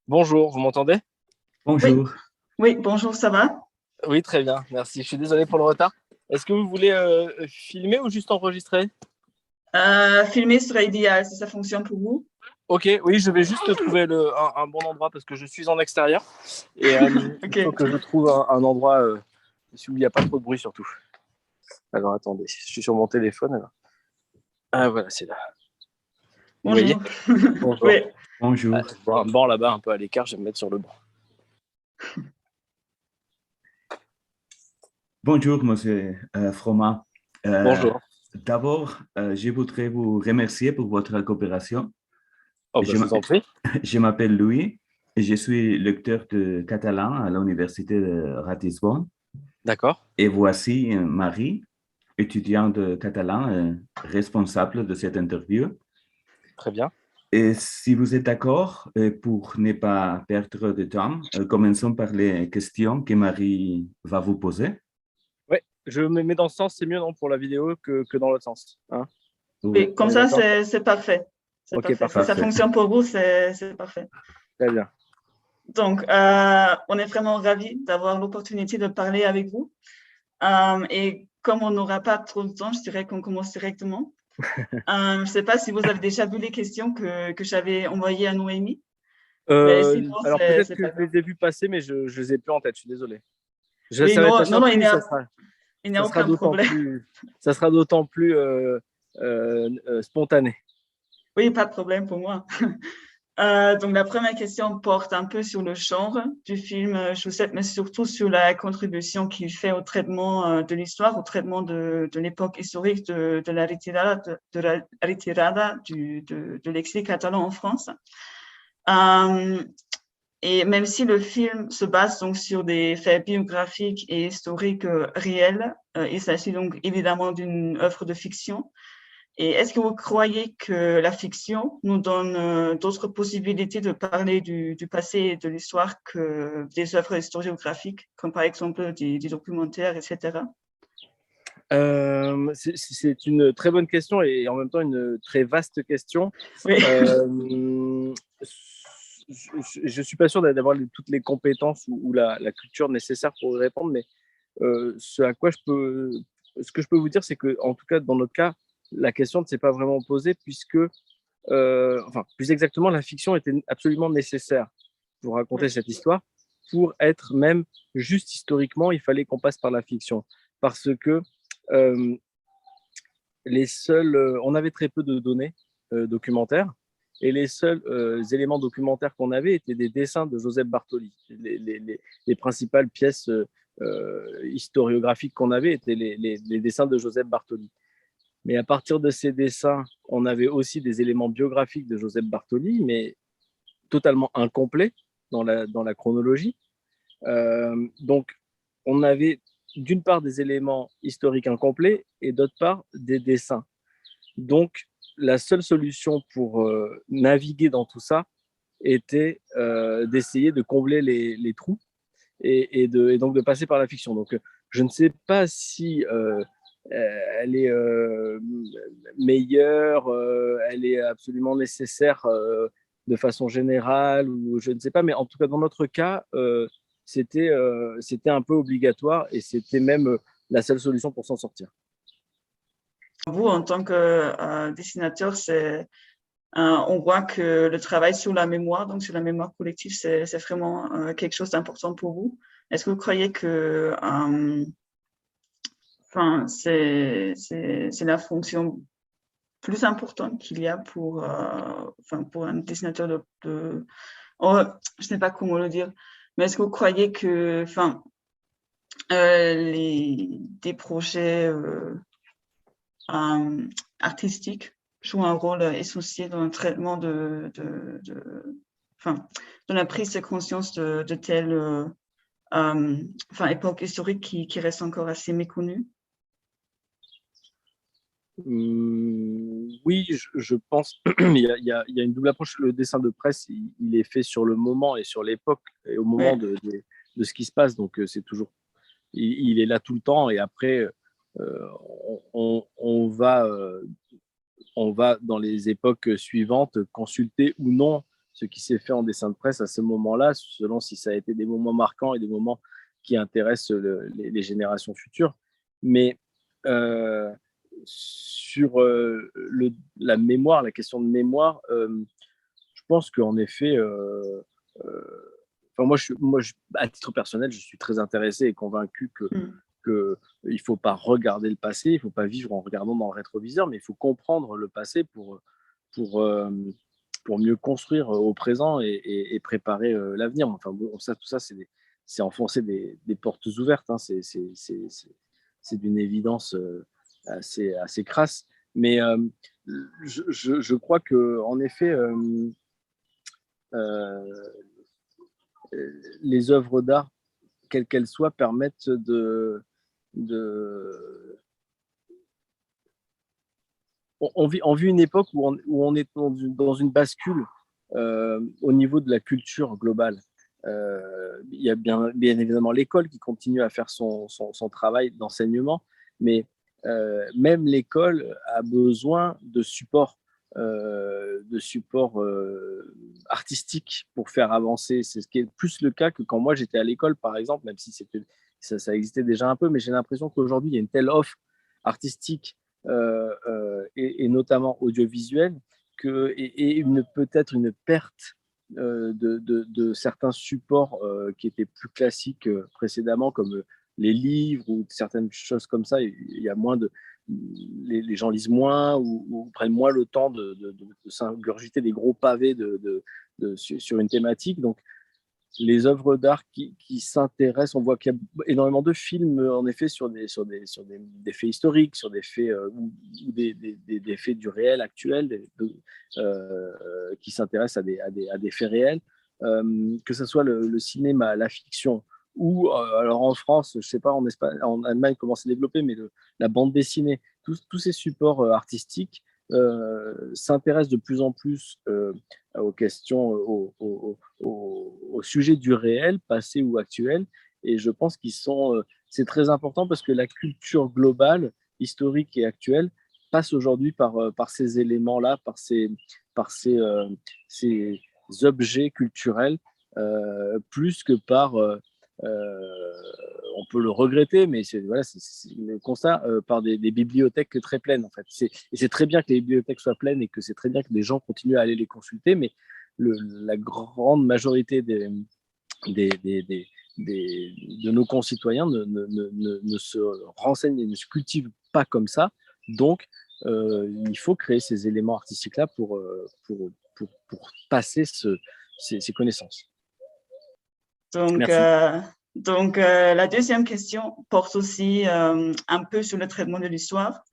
Bonjour, vous m'entendez? Oui, Bonjour. oui, bonjour, ça va? Oui, très bien, merci. Je suis désolé pour le retard. Est-ce que vous voulez filmer ou juste enregistrer? Filmer serait idéal si ça fonctionne pour vous. Ok, oui, je vais juste trouver un bon endroit parce que je suis en extérieur et il Ok. faut que je trouve un endroit où il n'y a pas trop de bruit surtout. Alors attendez, je suis sur mon téléphone alors. Ah voilà, c'est là. Vous voyez? Bonjour. Bonjour. Oui, Ah, Bonjour. je vois un banc là-bas un peu à l'écart, je vais me mettre sur le banc. Bonjour, monsieur Froment. Euh, Bonjour. D'abord, je voudrais vous remercier pour votre coopération. Oh bah Je je vous m'a- en prie. je m'appelle Louis et je suis lecteur de catalan à l'Université de Ratisbonne. D'accord, Et voici Marie, étudiante de catalan, responsable de cette interview. très bien. Et si vous êtes d'accord, pour ne pas perdre de temps, commençons par les questions que Marie va vous poser. Ouais, je me mets dans ce sens, c'est mieux non pour la vidéo que dans l'autre sens. Hein, Oui, oui, on comme est ça, d'accord? c'est parfait. C'est Ok, parfait. Si parfait. ça parfait. fonctionne pour vous, c'est parfait. Très bien. Donc, on est vraiment ravis d'avoir l'opportunité de parler avec vous. Et comme on n'aura pas trop de temps, je dirais qu'on commence directement. Je ne sais pas si vous avez déjà vu les questions que j'avais envoyées à Noémie, mais sinon, Alors peut-être c'est que pas je grave. les ai vus passer, mais je ne les ai plus en tête, je suis désolé. Oui, Ça va être la non, non, non, surprise, il n'y ça a sera aucun d'autant problème. plus, ça sera d'autant plus spontané. Oui, pas de problème pour moi. Donc, la première question porte un peu sur le genre du film Josette, mais surtout sur la contribution qu'il fait au traitement de l'histoire, au traitement de l'époque historique de la retirada, de la retirada de l'exil catalan en France. Euh, et même si le film se base donc sur des faits biographiques et historiques réels, il s'agit donc évidemment d'une œuvre de fiction. Et est-ce que vous croyez que la fiction nous donne d'autres possibilités de parler du passé et de l'histoire que des œuvres historiographiques, comme par exemple des documentaires, etc. C'est une très bonne question et en même temps une très vaste question. Oui, Euh, je suis pas sûr d'avoir toutes les compétences ou la culture nécessaire pour y répondre, mais ce que je peux vous dire, c'est que en tout cas dans notre cas, la question ne s'est pas vraiment posée puisque, enfin, plus exactement, la fiction était absolument nécessaire pour raconter oui, cette histoire. Pour être même juste historiquement, il fallait qu'on passe par la fiction parce que euh, on avait très peu de données documentaires et les seuls éléments documentaires qu'on avait étaient des dessins de Joseph Bartoli. Les principales pièces historiographiques qu'on avait étaient les dessins de Joseph Bartoli. Mais à partir de ces dessins, on avait aussi des éléments biographiques de Joseph Bartoli, mais totalement incomplets dans la chronologie. Donc, on avait d'une part des éléments historiques incomplets et d'autre part des dessins. Donc, la seule solution pour naviguer dans tout ça était d'essayer de combler les trous et donc de passer par la fiction. Donc, je ne sais pas si elle est meilleure, elle est absolument nécessaire de façon générale, ou je ne sais pas, mais en tout cas, dans notre cas, c'était un peu obligatoire et c'était même la seule solution pour s'en sortir. vous, en tant que dessinateur, on voit que le travail sur la mémoire, donc sur la mémoire collective, c'est vraiment quelque chose d'important pour vous. Est-ce que vous croyez que enfin, c'est la fonction plus importante qu'il y a pour, enfin, pour un dessinateur oh, je ne sais pas comment le dire, mais est-ce que vous croyez que, enfin, des projets artistiques jouent un rôle essentiel dans le traitement enfin, dans la prise de conscience de telles, enfin, époques historiques qui restent encore assez méconnues? Oui, je pense. Il y a une double approche. Le dessin de presse, il est fait sur le moment et sur l'époque et au moment Oui, de ce qui se passe. Donc, c'est toujours, il est là tout le temps. Et après, on va dans les époques suivantes consulter ou non ce qui s'est fait en dessin de presse à ce moment-là, selon si ça a été des moments marquants et des moments qui intéressent les générations futures. Mais sur la mémoire, la question de mémoire, je pense qu'en effet, à titre personnel, je suis très intéressé et convaincu que il ne faut pas regarder le passé, il ne faut pas vivre en regardant dans le rétroviseur, mais il faut comprendre le passé pour mieux construire au présent et préparer l'avenir. Enfin, bon, tout ça, c'est enfoncer des portes ouvertes. Hein. C'est d'une évidence assez crasse. Mais je crois qu'en effet, les œuvres d'art, quelles qu'elles soient, permettent on vit une époque où on est dans une bascule au niveau de la culture globale. Il y a bien évidemment l'école qui continue à faire son travail d'enseignement, mais même l'école a besoin de support artistique pour faire avancer. C'est ce qui est plus le cas que quand moi j'étais à l'école, par exemple, même si ça existait déjà un peu, mais j'ai l'impression qu'aujourd'hui il y a une telle offre artistique et notamment audiovisuelle et peut-être une perte de certains supports qui étaient plus classiques précédemment, comme les livres ou certaines choses comme ça. Il y a moins les gens lisent moins ou prennent moins le temps de s'ingurgiter des gros pavés sur une thématique. Donc, les œuvres d'art qui s'intéressent, on voit qu'il y a énormément de films, en effet, sur des faits historiques, sur des faits ou des faits du réel actuel, qui s'intéressent à des faits réels, que ce soit le cinéma, la fiction, ou alors en France, je ne sais pas, en Espagne, en Allemagne, comment c'est développé, mais la bande dessinée, tous ces supports artistiques s'intéressent de plus en plus aux questions, au sujet du réel, passé ou actuel. Et je pense c'est très important parce que la culture globale, historique et actuelle passe aujourd'hui par ces éléments-là, ces objets culturels, plus que par on peut le regretter, mais c'est le constat par des bibliothèques très pleines en fait. Et c'est très bien que les bibliothèques soient pleines et que c'est très bien que les gens continuent à aller les consulter, mais la grande majorité de nos concitoyens ne se renseignent et ne se cultivent pas comme ça. Donc, il faut créer ces éléments artistiques-là pour passer ces connaissances. Donc, la deuxième question porte aussi un peu sur le traitement de l'histoire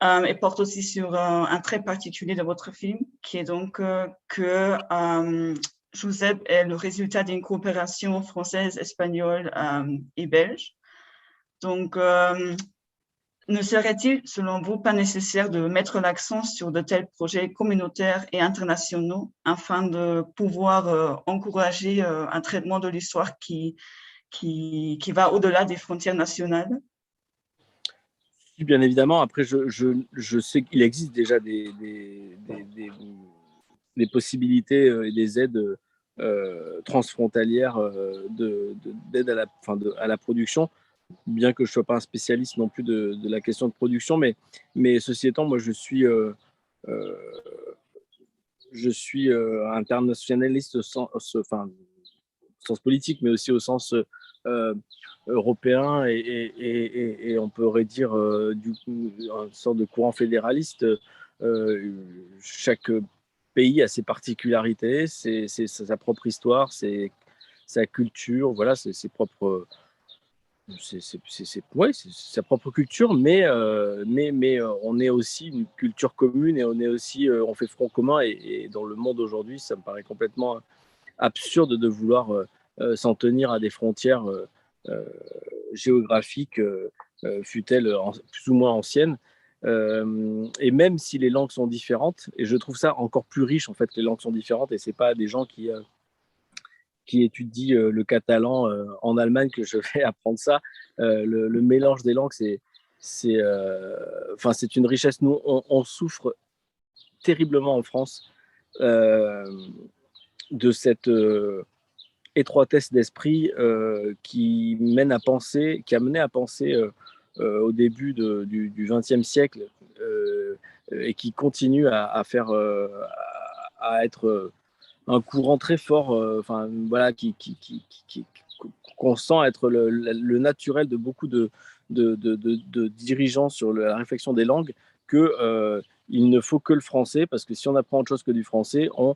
et porte aussi sur un trait particulier de votre film, qui est donc que Josep est le résultat d'une coopération française, espagnole et belge. Donc, ne serait-il, selon vous, pas nécessaire de mettre l'accent sur de tels projets communautaires et internationaux afin de pouvoir encourager un traitement de l'histoire qui va au-delà des frontières nationales? Bien évidemment, après, je sais qu'il existe déjà des possibilités et des aides transfrontalières d'aide à la production, bien que je ne sois pas un spécialiste non plus de la question de production, mais ceci étant, moi je suis internationaliste au sens politique, mais aussi au sens européen et on pourrait dire une sorte de courant fédéraliste. Chaque pays a ses particularités, c'est sa propre histoire, c'est sa culture, voilà, c'est ses propres. C'est sa propre culture, mais on est aussi une culture commune et on fait front commun et dans le monde aujourd'hui, ça me paraît complètement absurde de vouloir s'en tenir à des frontières géographiques, fût-elles plus ou moins anciennes. Et même si les langues sont différentes, et je trouve ça encore plus riche en fait, que les langues sont différentes, et c'est pas des gens qui étudient le catalan en Allemagne que je vais apprendre ça. Le mélange des langues, c'est une richesse. Nous, on souffre terriblement en France de cette étroitesse d'esprit qui a mené à penser au début du XXe siècle et qui continue à faire, à être un courant très fort, voilà, qu'on sent être le naturel de beaucoup de dirigeants sur la réflexion des langues, il ne faut que le français, parce que si on apprend autre chose que du français, on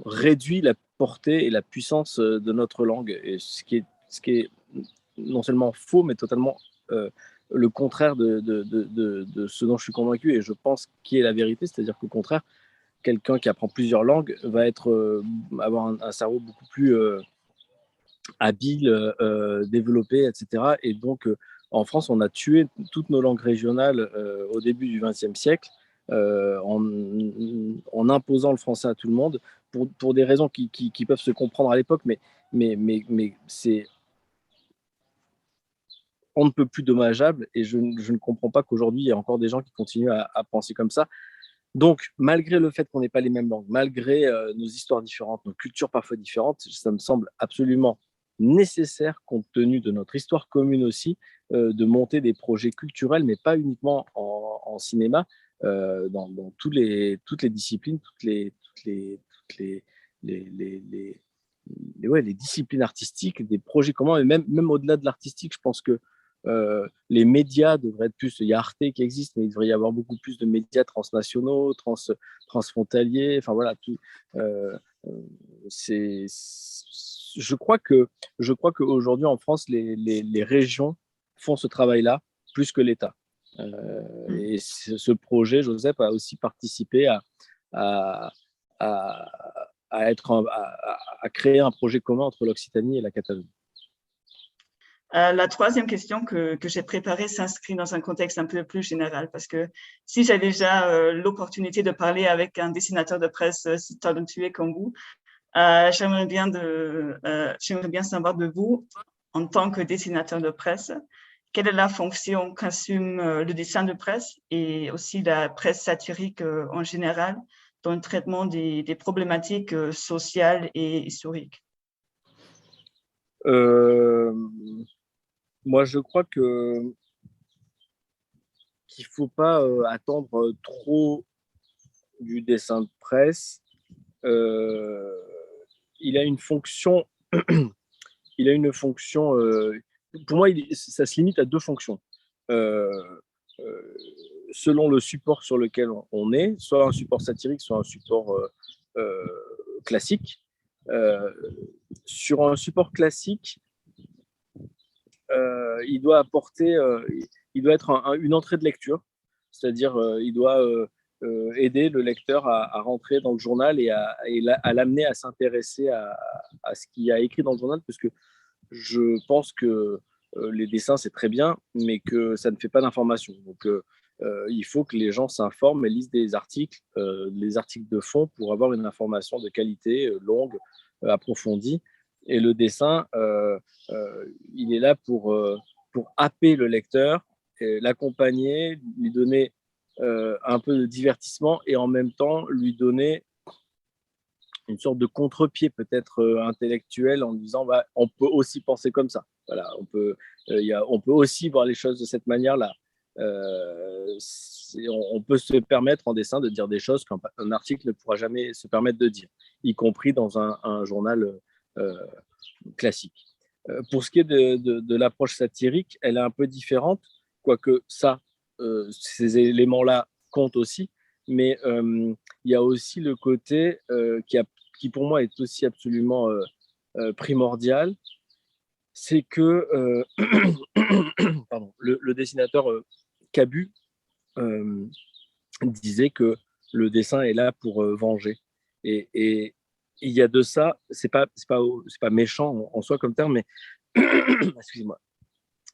réduit la portée et la puissance de notre langue, et ce qui est non seulement faux, mais totalement le contraire de ce dont je suis convaincu, et je pense qui est la vérité, c'est-à-dire qu'au contraire, quelqu'un qui apprend plusieurs langues va avoir un cerveau beaucoup plus habile, développé, etc. Et donc, en France, on a tué toutes nos langues régionales au début du XXe siècle en imposant le français à tout le monde pour des raisons qui peuvent se comprendre à l'époque, mais c'est on ne peut plus dommageable, et je ne comprends pas qu'aujourd'hui, il y a encore des gens qui continuent à penser comme ça. Donc, malgré le fait qu'on n'ait pas les mêmes langues, malgré nos histoires différentes, nos cultures parfois différentes, ça me semble absolument nécessaire, compte tenu de notre histoire commune aussi, de monter des projets culturels, mais pas uniquement en cinéma, dans toutes les disciplines, les disciplines artistiques, des projets communs, et même au-delà de l'artistique, je pense que les médias devraient être plus, il y a Arte qui existe, mais il devrait y avoir beaucoup plus de médias transnationaux, transfrontaliers, enfin voilà, tout. Euh, c'est, je crois qu'aujourd'hui en France, les régions font ce travail-là plus que l'État. Et ce projet, Joseph, a aussi participé à, à, à créer un projet commun entre l'Occitanie et la Catalogne. La troisième question que j'ai préparée s'inscrit dans un contexte un peu plus général, parce que si j'ai déjà l'opportunité de parler avec un dessinateur de presse si talentueux comme vous, j'aimerais bien savoir de vous, en tant que dessinateur de presse, quelle est la fonction qu'assume le dessin de presse et aussi la presse satirique en général dans le traitement des problématiques sociales et historiques? Moi, je crois qu'il ne faut pas attendre trop du dessin de presse. Il a une fonction, pour moi, ça se limite à deux fonctions. Selon le support sur lequel on est, soit un support satirique, soit un support classique. Sur un support classique, il doit être une entrée de lecture, c'est-à-dire il doit aider le lecteur à rentrer dans le journal et à l'amener à s'intéresser à ce qu'il y a écrit dans le journal, parce que je pense que les dessins, c'est très bien, mais que ça ne fait pas d'information. Donc, il faut que les gens s'informent et lisent des articles, les articles de fond, pour avoir une information de qualité, longue, approfondie. Et le dessin, il est là pour happer le lecteur, l'accompagner, lui donner un peu de divertissement, et en même temps lui donner une sorte de contre-pied peut-être intellectuel, en disant on peut aussi penser comme ça. Voilà, on peut aussi voir les choses de cette manière-là. On peut se permettre en dessin de dire des choses qu'un article ne pourra jamais se permettre de dire, y compris dans un journal classique. Pour ce qui est de l'approche satirique, elle est un peu différente, quoique ces éléments-là comptent aussi, mais il y a aussi le côté qui pour moi est aussi absolument primordial, c'est que pardon, le dessinateur Cabu disait que le dessin est là pour venger. Et il y a de ça, c'est pas méchant en soi comme terme, mais excusez-moi,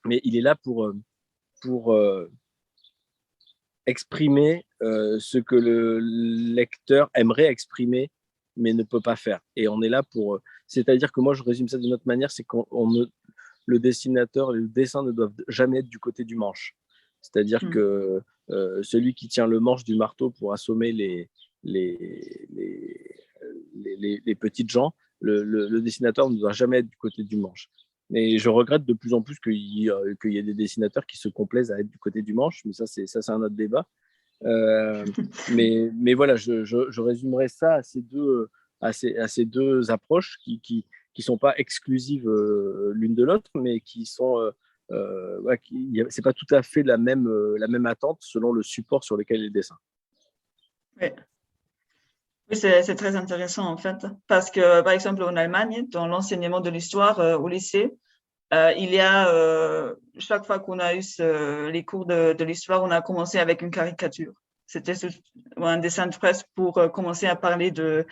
mais il est là pour exprimer ce que le lecteur aimerait exprimer, mais ne peut pas faire. Et on est là pour... C'est-à-dire que moi, je résume ça d'une autre manière, c'est le dessinateur et le dessin ne doivent jamais être du côté du manche. C'est-à-dire que celui qui tient le manche du marteau pour assommer les petites gens, le dessinateur ne doit jamais être du côté du manche. Mais je regrette de plus en plus qu'il y ait des dessinateurs qui se complaisent à être du côté du manche, mais ça, c'est un autre débat. Mais voilà, je résumerai ça à ces deux approches qui sont pas exclusives l'une de l'autre, mais qui sont c'est pas tout à fait la même attente selon le support sur lequel est le dessin. Oui. Oui, c'est très intéressant en fait, parce que par exemple en Allemagne, dans l'enseignement de l'histoire au lycée, il y a chaque fois qu'on a eu les cours de l'histoire, on a commencé avec une caricature. C'était un dessin de presse pour commencer à parler de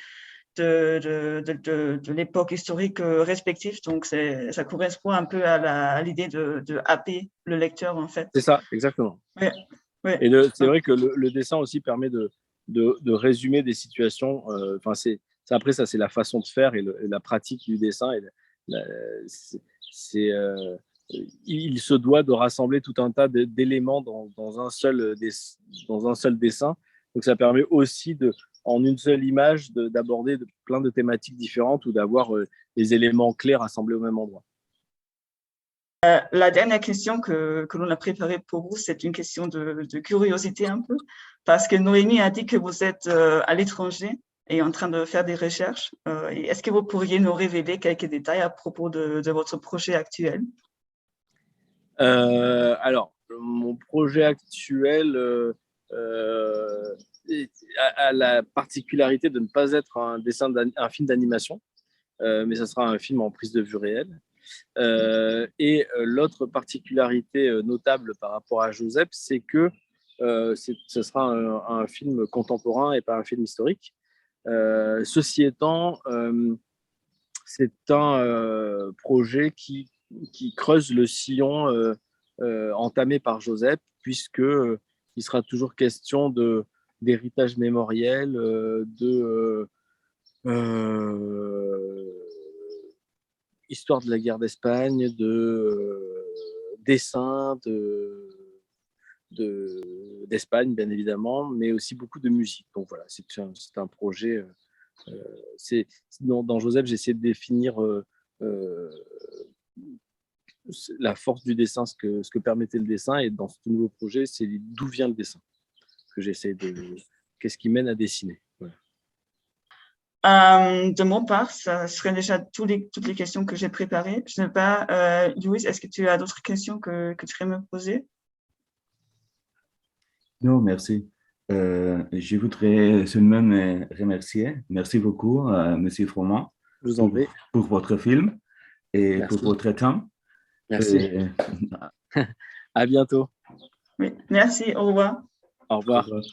l'époque historique respective. Donc ça correspond un peu à l'idée de happer le lecteur en fait. C'est ça, exactement. Ouais, ouais. Et c'est vrai que le dessin aussi permet de résumer des situations. Après, ça, c'est la façon de faire et la pratique du dessin. Il se doit de rassembler tout un tas d'éléments dans un seul dessin. Donc, ça permet aussi, en une seule image, d'aborder plein de thématiques différentes ou d'avoir des éléments clés rassemblés au même endroit. La dernière question que l'on a préparée pour vous, c'est une question de curiosité un peu, parce que Noémie a dit que vous êtes à l'étranger et en train de faire des recherches. Est-ce que vous pourriez nous révéler quelques détails à propos de votre projet actuel? Alors, mon projet actuel a la particularité de ne pas être un film d'animation, mais ça sera un film en prise de vue réelle. L'autre particularité notable par rapport à Joseph, c'est que ce sera un film contemporain et pas un film historique. Ceci étant, c'est un projet qui creuse le sillon entamé par Joseph, puisque il sera toujours question d'héritage mémoriel, histoire de la guerre d'Espagne, dessins d'Espagne, bien évidemment, mais aussi beaucoup de musique. Donc voilà, c'est un projet. Dans Joseph, j'ai essayé de définir la force du dessin, ce que permettait le dessin, et dans ce nouveau projet, c'est d'où vient le dessin que j'essaie qu'est-ce qui mène à dessiner. Voilà. De mon part, ça serait déjà toutes les questions que j'ai préparées. Je ne sais pas, Louise, est-ce que tu as d'autres questions que tu voudrais me poser? Non, merci. Je voudrais seulement me remercier. Merci beaucoup, Monsieur Froment, Je vous en prie. pour votre film et Merci. pour votre temps. Merci. À bientôt. Oui, merci, au revoir. Au revoir. Au revoir.